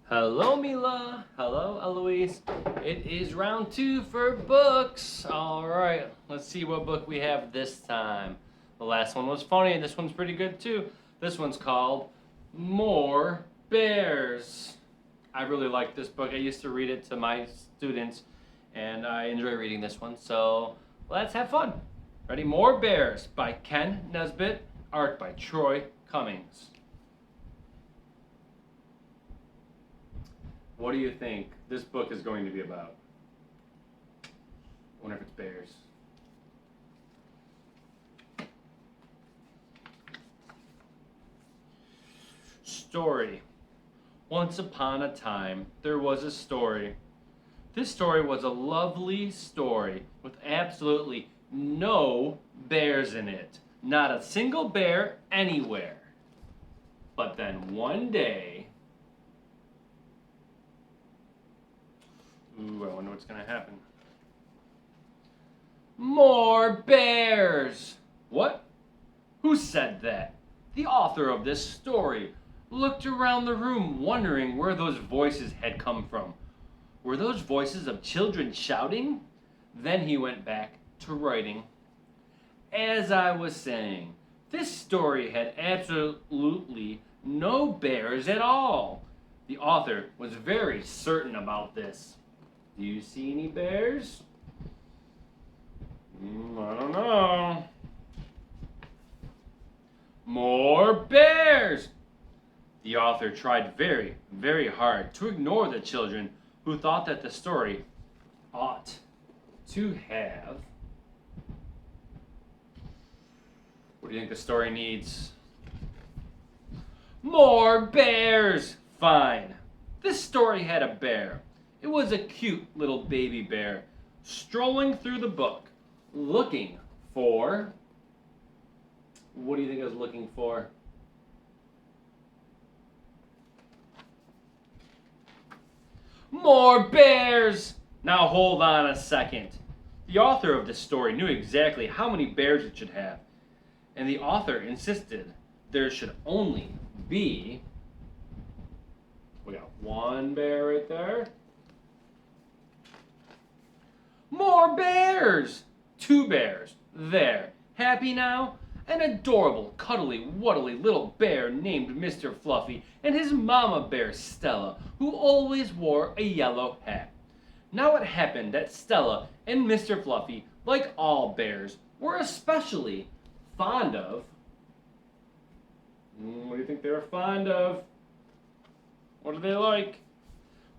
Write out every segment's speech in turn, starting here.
Hello, Mila. Hello, Eloise. It is round two for books. All right, let's see what book we have this time. The last one was funny, and this one's pretty good too. This one's called More Bears. I really like this book. I used to read it to my students, and I enjoy reading this one. So let's have fun. Ready? More Bears by Ken Nesbitt, art by Troy Cummings. What do you think this book is going to be about? I wonder if it's bears. Story. Once upon a time, there was a story. This story was a lovely story with absolutely no bears in it. Not a single bear anywhere. But then one day, I wonder what's going to happen. More bears! What? Who said that? The author of this story looked around the room wondering where those voices had come from. Were those voices of children shouting? Then he went back to writing. As I was saying, this story had absolutely no bears at all. The author was very certain about this. Do you see any bears? I don't know. More bears! The author tried very, very hard to ignore the children who thought that the story ought to have. What do you think the story needs? More bears! Fine. This story had a bear. It was a cute little baby bear strolling through the book, looking for... What do you think it was looking for? More bears! Now hold on a second. The author of this story knew exactly how many bears it should have, and the author insisted there should only be... We got one bear right there. More bears! Two bears. There. Happy now? An adorable, cuddly, wuddly little bear named Mr. Fluffy and his mama bear Stella, who always wore a yellow hat. Now it happened that Stella and Mr. Fluffy, like all bears, were especially fond of... What do you think they were fond of? What do they like?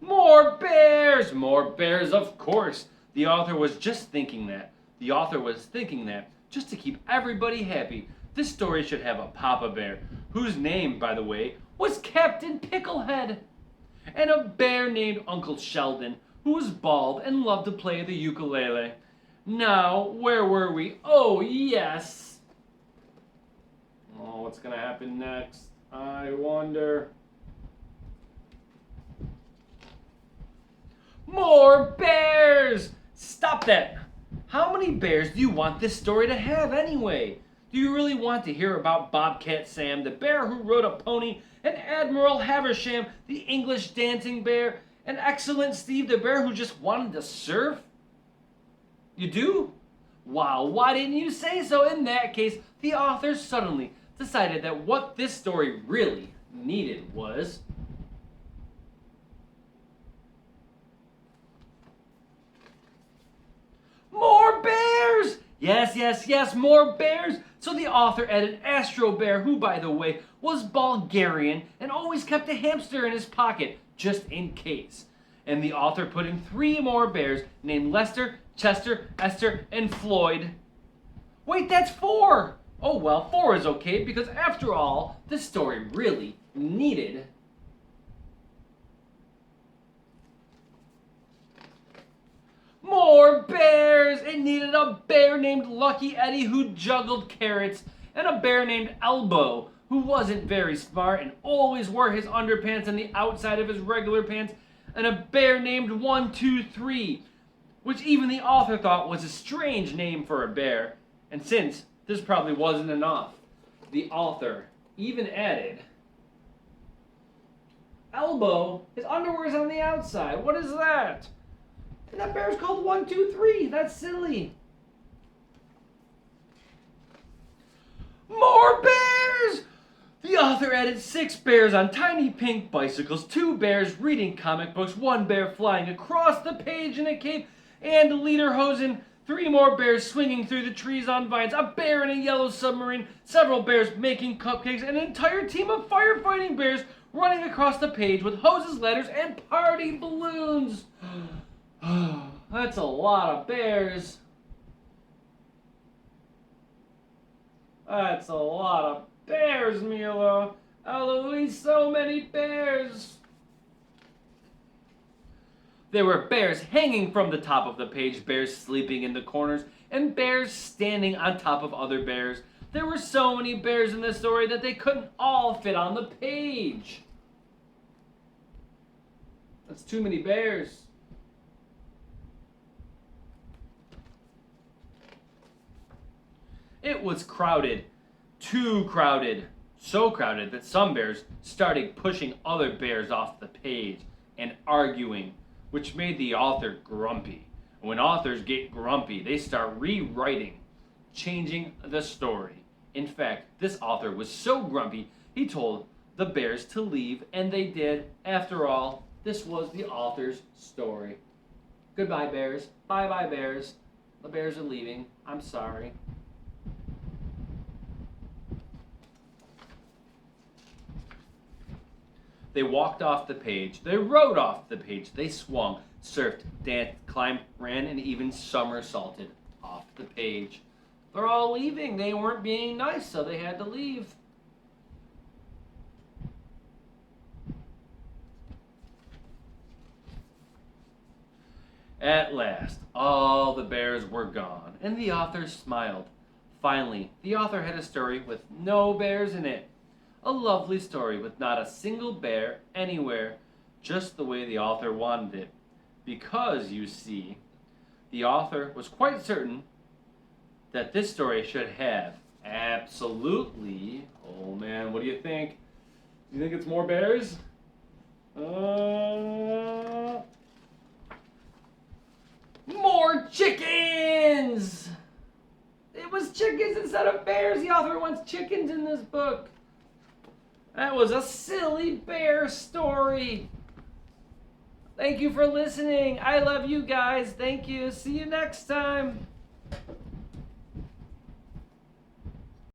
More bears! More bears, of course. The author was just thinking that. The author was thinking that just to keep everybody happy, this story should have a Papa Bear, whose name, by the way, was Captain Picklehead, and a bear named Uncle Sheldon, who was bald and loved to play the ukulele. Now, where were we? Oh, yes. Oh, what's going to happen next? I wonder. More bears! Stop that! How many bears do you want this story to have anyway? Do you really want to hear about Bobcat Sam, the bear who rode a pony, and Admiral Haversham, the English dancing bear, and Excellent Steve, the bear who just wanted to surf? You do? Wow, why didn't you say so? In that case, the author suddenly decided that what this story really needed was... More bears! Yes, more bears! So the author added Astro Bear, who, by the way, was Bulgarian and always kept a hamster in his pocket, just in case. And the author put in 3 more bears named Lester, Chester, Esther, and Floyd. Wait, that's 4! Oh well, 4 is okay, because after all, this story really needed... More bears! It needed a bear named Lucky Eddie who juggled carrots, and a bear named Elbow who wasn't very smart and always wore his underpants on the outside of his regular pants, and a bear named 123, which even the author thought was a strange name for a bear. And since this probably wasn't enough, the author even added elbow. His underwear's on the outside. What is that? And that bear's called 123. That's silly. More bears! The author added 6 bears on tiny pink bicycles, 2 bears reading comic books, 1 bear flying across the page in a cape, and lederhosen, 3 more bears swinging through the trees on vines, a bear in a yellow submarine, several bears making cupcakes, and an entire team of firefighting bears running across the page with hoses, ladders, and party balloons. That's a lot of bears. That's a lot of bears, Milo. Eloise, so many bears. There were bears hanging from the top of the page, bears sleeping in the corners, and bears standing on top of other bears. There were so many bears in this story that they couldn't all fit on the page. That's too many bears. It was crowded, too crowded, so crowded that some bears started pushing other bears off the page and arguing, which made the author grumpy. And when authors get grumpy, they start rewriting, changing the story. In fact, this author was so grumpy, he told the bears to leave, and they did. After all, this was the author's story. Goodbye, bears. Bye-bye, bears. The bears are leaving. I'm sorry. They walked off the page. They rode off the page. They swung, surfed, danced, climbed, ran, and even somersaulted off the page. They're all leaving. They weren't being nice, so they had to leave. At last, all the bears were gone, and the author smiled. Finally, the author had a story with no bears in it. A lovely story with not a single bear anywhere, just the way the author wanted it. Because, you see, the author was quite certain that this story should have absolutely... Oh man, what do you think? Do you think it's more bears? More chickens! It was chickens instead of bears. The author wants chickens in this book. That was a silly bear story. Thank you for listening. I love you guys. Thank you. See you next time.